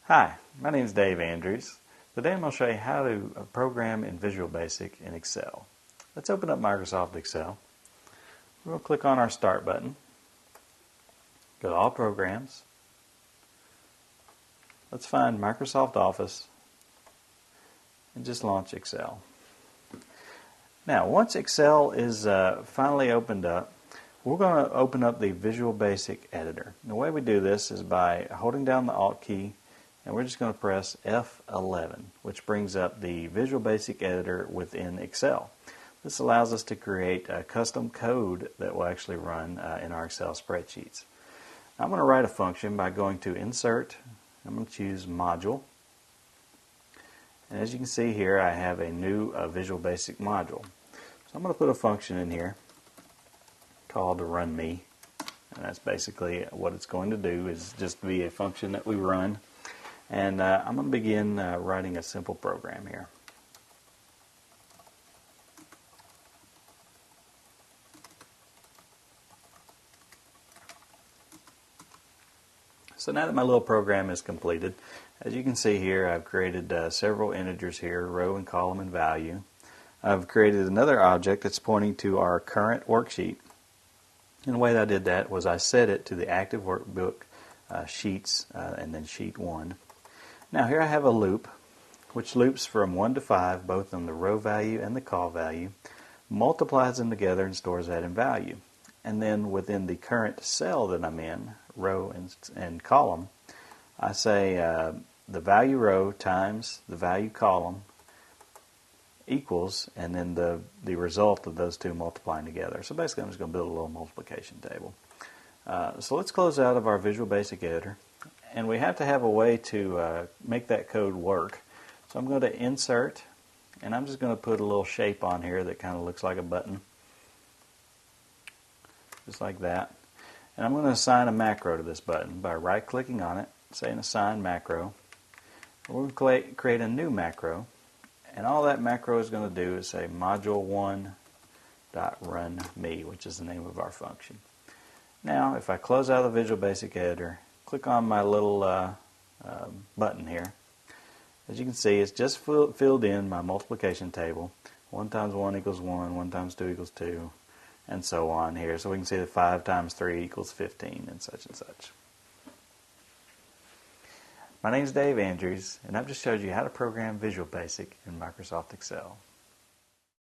Hi, my name is Dave Andrews. Today I'm going to show you how to program in Visual Basic in Excel. Let's open up Microsoft Excel. We're going to click on our Start button. Go to All Programs. Let's find Microsoft Office and just launch Excel. Now, once Excel is finally opened up, we're going to open up the Visual Basic editor. The way we do this is by holding down the Alt key, and we're just going to press F11, which brings up the Visual Basic editor within Excel. This allows us to create a custom code that will actually run in our Excel spreadsheets. I'm going to write a function by going to Insert. I'm going to choose Module. And as you can see here, I have a new Visual Basic module. So I'm going to put a function in here called run me. And that's basically what it's going to do, is just be a function that we run. And I'm going to begin writing a simple program here. So now that my little program is completed, as you can see here, I've created several integers here, row and column and value. I've created another object that's pointing to our current worksheet. And the way that I did that was I set it to the active workbook sheets and then sheet 1. Now here I have a loop which loops from 1 to 5 both on the row value and the col value, multiplies them together and stores that in value. And then within the current cell that I'm in, row and column, I say the value row times the value column equals, and then the result of those two multiplying together. So basically I'm just going to build a little multiplication table. So let's close out of our Visual Basic editor, and we have to have a way to make that code work. So I'm going to Insert, and I'm just going to put a little shape on here that kind of looks like a button, just like that. And I'm going to assign a macro to this button by right-clicking on it, saying Assign Macro. We're going to create a new macro, and all that macro is going to do is say module1.runMe, which is the name of our function. Now, if I close out of the Visual Basic editor, click on my little button here, as you can see, it's just filled in my multiplication table. 1 times 1 equals 1, 1 times 2 equals 2, and so on here. So we can see that 5 times 3 equals 15, and such and such. My name is Dave Andrews, and I've just showed you how to program Visual Basic in Microsoft Excel.